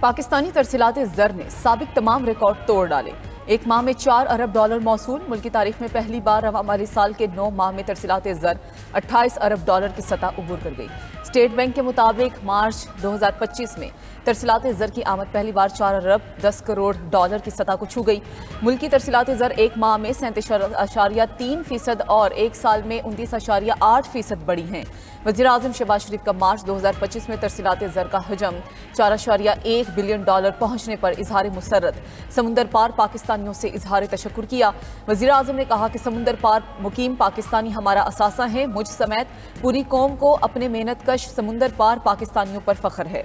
पाकिस्तानी तरसीलात ज़र ने साबिक तमाम रिकॉर्ड तोड़ डाले। एक माह में $4 अरब मौसूल। मुल्की तारीख में पहली बार रवा माली साल के 9 माह में तरसीलात ज़र $28 अरब की सतह उबूर कर गई। स्टेट बैंक के मुताबिक मार्च 2025 में तरसीलात ज़र की आमद पहली बार $4 अरब 10 करोड़ की सतह को छू गई। मुल्की तरसीलात ज़र एक माह में 37.3% और एक साल में 29.8% बढ़ी हैं। वज़ीर आज़म शहबाज शरीफ का मार्च 2025 में तरसीलात ज़र का हजम $4.1 बिलियन पहुंचने पर इजहार मुसर्रत। समुंदर पार पाकिस्तानियों से इजहार तशक्कुर किया। वज़ीर आज़म ने कहा कि समुंदर पार मुकीम पाकिस्तानी हमारा असासा है। मुझ समेत पूरी कौम को अपने मेहनत कश समुंदर पार पाकिस्तानियों पर फख्र है।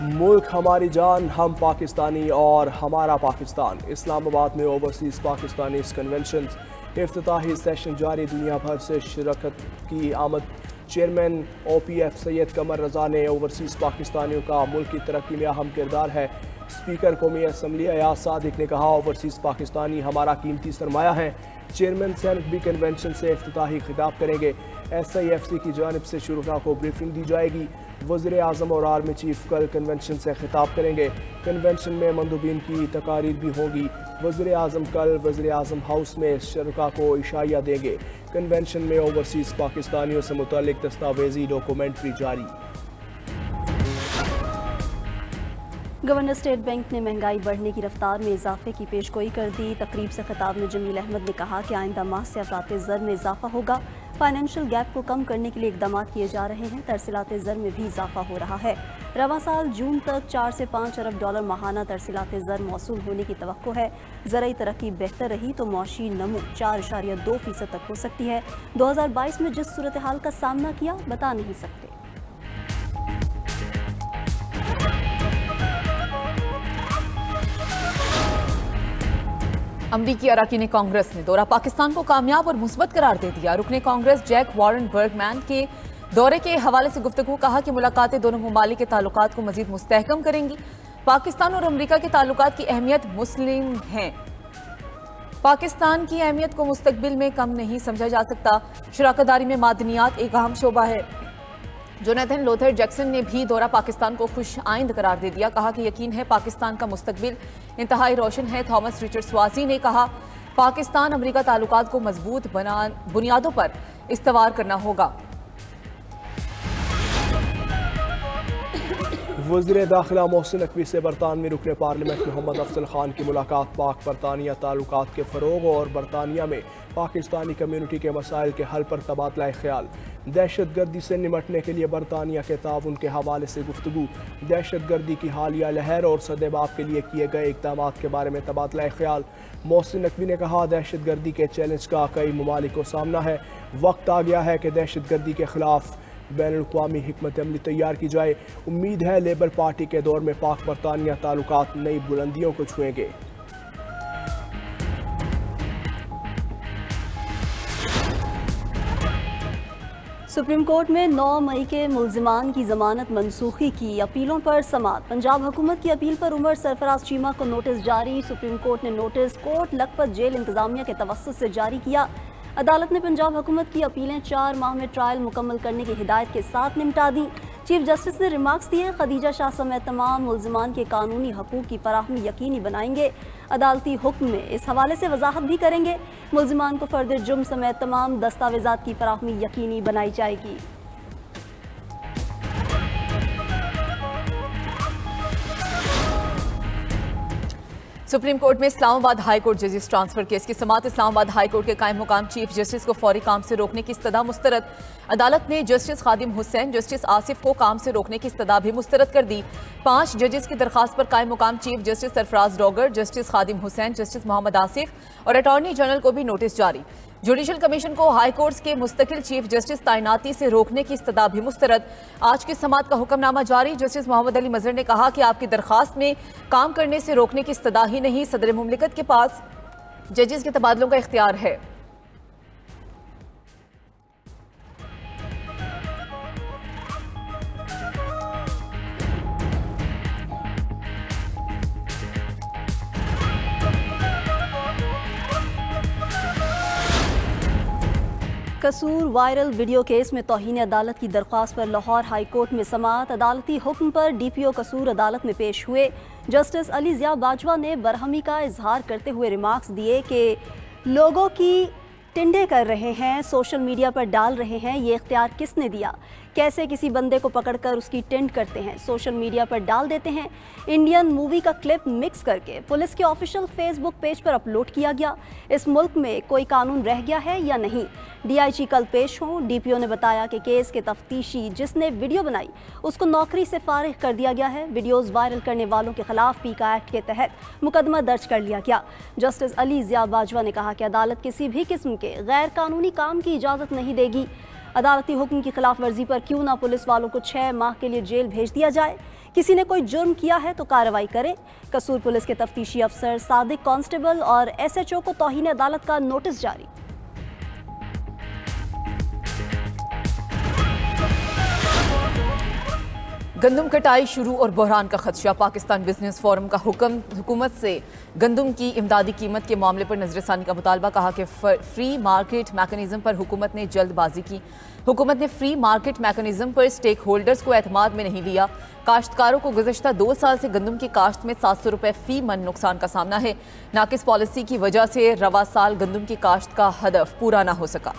मुल्क हमारी जान, हम पाकिस्तानी और हमारा पाकिस्तान। इस्लामाबाद में ओवरसीज़ पाकिस्तानी कन्वेंशन इफ्तिताही सेशन जारी। दुनिया भर से शिरकत की आमद। चेयरमैन OPF सैयद कमर रजा ने ओवरसीज़ पाकिस्तानियों का मुल्क की तरक्की में अहम किरदार है। स्पीकर कौमी असम्बली अयाज सादिक ने कहा, ओवरसीज़ पाकिस्तानी हमारा कीमती सरमाया है। चेयरमैन सेनेट भी कन्वेंशन से इफ्तिताही खिताब करेंगे। SIFC की जानिब से शुरा को ब्रीफिंग दी जाएगी। वज़ीर आज़म और आर्मी चीफ कल कन्वेंशन से खिताब करेंगे। कन्वेंशन में मंदूबीन की तकारीर भी होगी। वज़ीर आज़म कल वज़ीर आज़म हाउस में शुरा को इशाया देंगे। कन्वेंशन में ओवरसीज़ पाकिस्तानियों से मुतल्लिक दस्तावेजी डॉक्यूमेंट्री जारी। गवर्नर स्टेट बैंक ने महंगाई बढ़ने की रफ्तार में इजाफे की पेशगोई कर दी। तकरीब से खिताब में जमील अहमद ने कहा कि आइंदा माह से अफरात ज़र में इजाफा होगा। फाइनेंशियल गैप को कम करने के लिए इकदाम किए जा रहे हैं। तरसीलात ज़र में भी इजाफा हो रहा है। रवा साल जून तक $4 से $5 अरब माहाना तरसीलात ज़र मौसूल होने की तवक्को है। ज़राई तरक्की बेहतर रही तो मौशी नमू 4.2% तक हो सकती है। 2022 में जिस सूरत हाल का सामना किया बता नहीं सकते। अमरीकी अरकान कांग्रेस ने दौरा पाकिस्तान को कामयाब और मुस्बत करार दे दिया। रुकने कांग्रेस जैक वॉरेन बर्गमैन के दौरे के हवाले से गुफ्तगू। कहा कि मुलाकातें दोनों ममालिक के ताल्लुकात को मजीद मुस्तहकम करेंगी। पाकिस्तान और अमरीका के ताल्लुकात की अहमियत मुस्लिम हैं। पाकिस्तान की अहमियत को मुस्तकबिल में कम नहीं समझा जा सकता। शराकतदारी में मादनियात एक अहम शोबा है। जोनाथन लोथर जैक्सन ने भी दौरा पाकिस्तान को खुश आइंद करार दे दिया। कहा कि यकीन है पाकिस्तान का मुस्तकबिल इंतहाई रोशन है। थॉमस रिचर्ड स्वाजी ने कहा, पाकिस्तान अमरीका ताल्लुकात को मजबूत बुनियादों पर इस्तवार करना होगा। वज़ीर दाखिला मोहसिन नकवी से बरतानवी रुकने पार्लियामेंट मोहम्मद अफजल खान की मुलाकात। पाक बरतानिया ताल्लुकात के फ़रोग़ और बरतानिया में पाकिस्तानी कम्यूनिटी के मसाइल के हल पर तबादला ख्याल। दहशत गर्दी से निमटने के लिए बरतानिया के ताउन के हवाले से गुफ्तगू। दहशत गर्दी की हालिया लहर और सदेबाब के लिए किए गए इक़दाम के बारे में तबादला ख्याल। मोहसिन नकवी ने कहा, दहशत गर्दी के चैलेंज का कई ममालिक को सामना है। वक्त आ गया है कि दहशत गर्दी के खिलाफ बैनुल-अक़वामी हिकमत अमली तैयार की जाए। उम्मीद है लेबर पार्टी के दौर में पाक बरतानिया ताल्लुकात नई बुलंदियों को छुएंगे। सुप्रीम कोर्ट में 9 मई के मुल्जिमान की जमानत मनसूखी की अपीलों पर समाअत। पंजाब हुकूमत की अपील पर उमर सरफराज चीमा को नोटिस जारी। सुप्रीम कोर्ट ने नोटिस कोट लखपत जेल इंतजामिया के तवस्सुत से जारी किया। अदालत ने पंजाब हुकूमत की अपीलें 4 माह में ट्रायल मुकम्मल करने की हिदायत के साथ निपटा दी। चीफ जस्टिस ने रिमार्क्स दिए, खदीजा शाह समेत तमाम मुल्जिमान के कानूनी हकूक की फराहमी यकीनी बनाएंगे। अदालती हुक्म में इस हवाले से वजाहत भी करेंगे। मुल्जिमान को फर्द जुर्म समेत तमाम दस्तावेजात की फराहमी यकीनी बनाई जाएगी। सुप्रीम कोर्ट में इस्लामाबाद हाई कोर्ट जजेस ट्रांसफर केस की समाअत। इस्लामाबाद हाई कोर्ट के कायम मुकाम चीफ जस्टिस को फौरी काम से रोकने की इस्तदा मुस्तरद। अदालत ने जस्टिस खादिम हुसैन, जस्टिस आसिफ को काम से रोकने की इस्तदा भी मुस्तरद कर दी। 5 जजेस की दरखास्त पर कायम मुकाम चीफ जस्टिस सरफराज डॉगर, जस्टिस खादिम हुसैन, जस्टिस मोहम्मद आसिफ और अटॉर्नी जनरल को भी नोटिस जारी। जुडिशल कमीशन को हाई कोर्ट्स के मुस्तकिल चीफ जस्टिस तैनाती से रोकने की इस्तदा भी मुस्तरद। आज की समाअत का हुक्मनामा जारी। जस्टिस मोहम्मद अली मजहर ने कहा कि आपकी दरखास्त में काम करने से रोकने की इस्तदा ही नहीं, सदर मुमलिकत के पास जजेस के तबादलों का इख्तियार है। कसूर वायरल वीडियो केस में तौहीन अदालत की दरख्वास्त पर लाहौर हाई कोर्ट में समाअत। अदालती हुक्म पर DPO कसूर अदालत में पेश हुए। जस्टिस अली ज़िया बाजवा ने बरहमी का इजहार करते हुए रिमार्क्स दिए कि लोगों की टिंडे कर रहे हैं, सोशल मीडिया पर डाल रहे हैं, ये इख्तियार किसने दिया? कैसे किसी बंदे को पकड़कर उसकी टिंड करते हैं, सोशल मीडिया पर डाल देते हैं। इंडियन मूवी का क्लिप मिक्स करके पुलिस के ऑफिशियल फेसबुक पेज पर अपलोड किया गया। इस मुल्क में कोई कानून रह गया है या नहीं? DIG कल पेश हों। DPO ने बताया कि केस के तफ्तीशी जिसने वीडियो बनाई उसको नौकरी से फारिग कर दिया गया है। वीडियोज़ वायरल करने वालों के खिलाफ पीका एक्ट के तहत मुकदमा दर्ज कर लिया गया। जस्टिस अली ज़िया बाजवा ने कहा कि अदालत किसी भी किस्म के गैर कानूनी काम की इजाज़त नहीं देगी। अदालती हुक्म की खिलाफ वर्जी पर क्यों ना पुलिस वालों को 6 माह के लिए जेल भेज दिया जाए। किसी ने कोई जुर्म किया है तो कार्रवाई करें। कसूर पुलिस के तफ्तीशी अफसर सादिक कांस्टेबल और SHO को तौहीन अदालत का नोटिस जारी। गंदम कटाई शुरू और बहरान का खदशा। पाकिस्तान बिजनेस फोरम का हुकूमत से गंदम की इमदादी कीमत के मामले पर नजरसानी का मुतालबा। कहा कि फ्री मार्केट मैकेनिज्म पर हुकूमत ने जल्दबाजी की। हुकूमत ने फ्री मार्केट मैकेनिज्म पर स्टेक होल्डर्स को एतमाद में नहीं लिया। काश्तकारों को गुज़श्ता 2 साल से गंदम की काश्त में 700 रुपये फी मन नुकसान का सामना है। नाकिस पॉलिसी की वजह से रवा साल गंदम की काश्त का हदफ पूरा ना हो सका।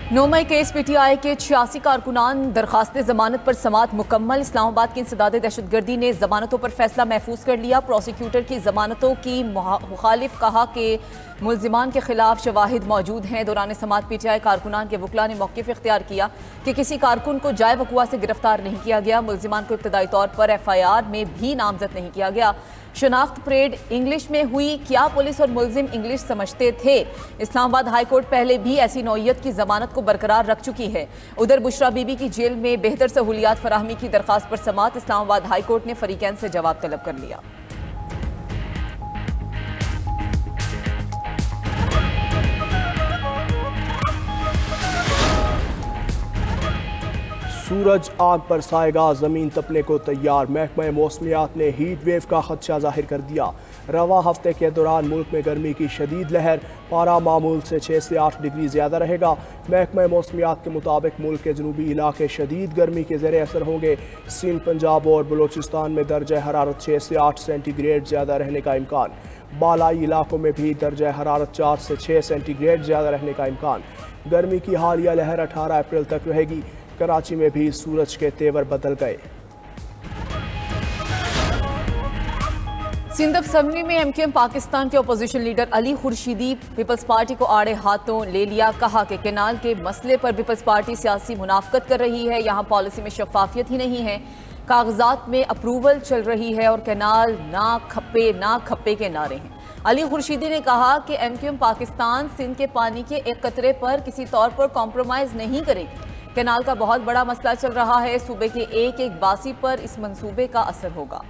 नौमई केस PTI के 86 कारकुनान दरखास्त जमानत पर समाअत मुकम्मल। इस्लामाबाद की इंसदाद दहशतगर्दी ने जमानतों पर फैसला महफूज कर लिया। प्रोसिक्यूटर की जमानतों की मुखालिफ कहा कि मुल्जिमान के खिलाफ शवाहिद मौजूद हैं। दौरान समाअत PTI कारकुनान के वकला ने मौक़िफ़ इख्तियार किया कि किसी कारकुन को जाए वकुआ से गिरफ्तार नहीं किया गया। मुल्जिमान को इब्तदाई तौर पर FIR में भी नामजद नहीं किया गया। शनाख्त परेड इंग्लिश में हुई। क्या पुलिस और मुल्जिम इंग्लिश समझते थे? इस्लामाबाद हाई कोर्ट पहले भी ऐसी नौइयत की जमानत को बरकरार रख चुकी है। उधर बुशरा बीबी की जेल में बेहतर सहूलियात फराहमी की दरखास्त पर समाअत। इस्लामाबाद हाई कोर्ट ने फरीकैन से जवाब तलब कर लिया। सूरज आग बरसाएगा, ज़मीन तपने को तैयार। महकमा मौसमियात ने हीट वेव का खदशा जाहिर कर दिया। रवा हफ्ते के दौरान मुल्क में गर्मी की शदीद लहर। पारा मामूल से 6 से 8 डिग्री ज़्यादा रहेगा। महकमा मौसमियात के मुताबिक मुल्क के जनूबी इलाके शदीद गर्मी के ज़ेर असर होंगे। सिंध, पंजाब और बलोचिस्तान में दर्जा हरारत 6 से 8 सेंटीग्रेड ज़्यादा रहने का इम्कान। बालाई इलाकों में भी दर्जा हरारत 4 से 6 सेंटीग्रेड ज़्यादा रहने का इम्कान। गर्मी की हालिया लहर 18 अप्रैल तक रहेगी। कराची में भी सूरज के तेवर बदल गए। सिंध असेंबली में MQM पाकिस्तान के opposition leader Ali Khurshidi people's party को आड़े हाथों ले लिया। कहा कि कैनाल के मसले पर पीपल्स पार्टी सियासी मुनाफकत कर रही है। यहाँ पॉलिसी में शफाफियत ही नहीं है। कागजात में अप्रूवल चल रही है और कैनाल ना खप्पे के नारे हैं। अली खुर्शीदी ने कहा कि MQM पाकिस्तान सिंध के पानी के एक कतरे पर किसी तौर पर कॉम्प्रोमाइज नहीं करेगी। कैनाल का बहुत बड़ा मसला चल रहा है। सूबे के एक एक बासी पर इस मंसूबे का असर होगा।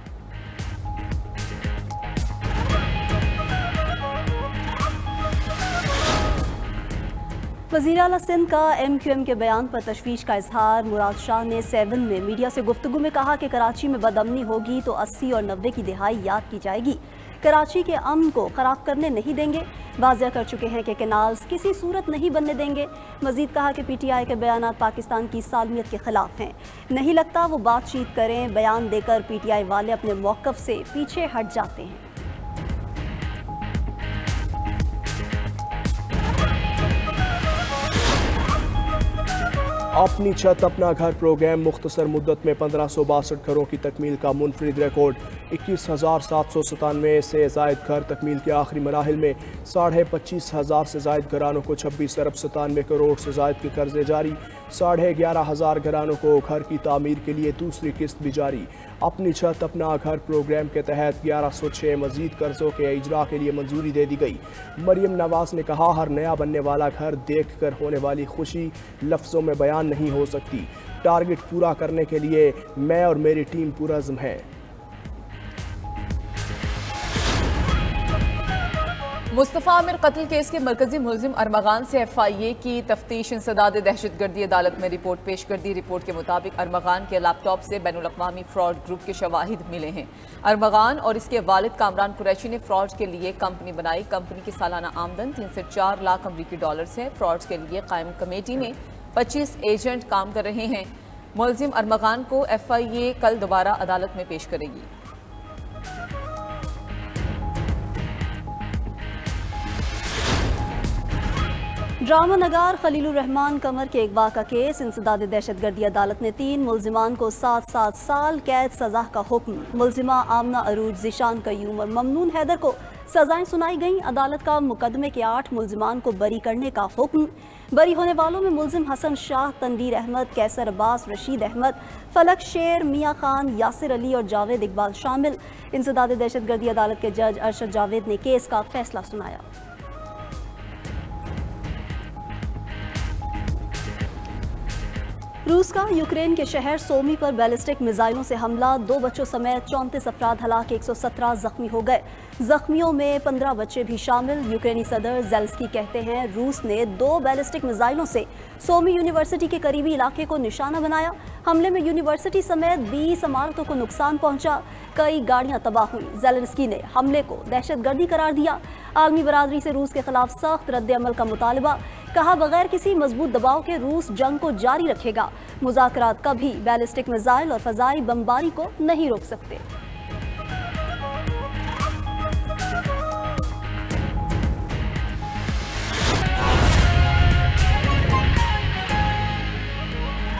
वज़ीर आला सिंध का MQM के बयान पर तशवीश का इजहार। मुराद शाह ने 7 में मीडिया से गुफ्तगू में कहा कि कराची में बदअमनी होगी तो 80 और 90 की दिहाई याद की जाएगी। कराची के अमन को ख़राब करने नहीं देंगे। वाज़ेह कर चुके हैं कि कैनाल्स किसी सूरत नहीं बनने देंगे। मज़ीद कहा कि PTI के बयान पाकिस्तान की सालमियत के ख़िलाफ़ हैं। नहीं लगता वो बातचीत करें। बयान देकर PTI वाले अपने मौक़िफ़ से पीछे हट जाते हैं। अपनी छत अपना घर प्रोग्राम मुख्तसर मुद्दत में 1562 घरों की तकमील का मुनफरिद रिकॉर्ड। 21,797 से जायद घर तकमील के आखिरी मराहिल में 25,500 से जायद घरानों को 26 अरब 97 करोड़ से जायद के कर्जे जारी। 11,500 घरानों को घर की तामीर के लिए दूसरी किस्त भी जारी। अपनी छत अपना घर प्रोग्राम के तहत 1106 मजीद कर्जों के इजरा के लिए मंजूरी दे दी गई। मरियम नवाज ने कहा, हर नया बनने वाला घर देख कर होने वाली खुशी लफ्ज़ों में बयान नहीं हो सकती। टारगेट पूरा करने के लिए मैं और मेरी टीम पुरज़्म है। मुस्तफ़ा आमिर कत्ल केस के मरकजी मुलजिम अरमगान से FIA की तफ्तीश इंसदाद दहशतगर्दी अदालत में रिपोर्ट पेश कर दी। रिपोर्ट के मुताबिक अरमगान के लैपटॉप से बैनुल-अक़वामी फ्रॉड ग्रुप के शवाहिद मिले हैं। अरमगान और इसके वालिद कामरान कुरैशी ने फ्रॉड के लिए कंपनी बनाई। कंपनी की सालाना आमदन 3 से 4 लाख अमरीकी डॉलर्स है। फ्रॉड के लिए कायम कमेटी में 25 एजेंट काम कर रहे हैं। मुलजिम अरमगान को FIA कल दोबारा अदालत में पेश करेगी। ड्रामा नगार खलीलुर रहमान कमर के अगवा का केस इंसदाद दहशतगर्दी अदालत ने 3 मुलजिमान को 7-7 साल कैद सजा का हुक्म। मुलजिमा आमना अरूज, ज़ीशान कयूम और ममनून हैदर को सजाएं सुनाई गईं। अदालत का मुकदमे के 8 मुलजिमान को बरी करने का हुक्म। बरी होने वालों में मुलजिम हसन शाह, तनवीर अहमद, कैसर अब्बास, रशीद अहमद, फलक शेर, मियाँ खान, यासिर अली और जावेद इकबाल शामिल। इंसदाद दहशतगर्दी अदालत के जज अरशद जावेद ने केस का फैसला सुनाया। रूस का यूक्रेन के शहर सोमी पर बैलिस्टिक मिसाइलों से हमला, 2 बच्चों समेत 34 अफराद हलाक, 117 जख्मी हो गए। जख्मियों में 15 बच्चे भी शामिल। यूक्रेनी सदर ज़ेलेंस्की कहते हैं रूस ने 2 बैलिस्टिक मिसाइलों से सोमी यूनिवर्सिटी के करीबी इलाके को निशाना बनाया। हमले में यूनिवर्सिटी समेत 20 इमारतों को नुकसान पहुंचा, कई गाड़ियां तबाह हुई। ज़ेलेंस्की ने हमले को दहशतगर्दी करार दिया। आलमी बरादरी से रूस के खिलाफ सख्त रद्द अमल का मुतालबा। कहा बगैर किसी मजबूत दबाव के रूस जंग को जारी रखेगा। मुज़ाकरात कभी बैलिस्टिक मिसाइल और फ़ज़ाई बमबारी को नहीं रोक सकते।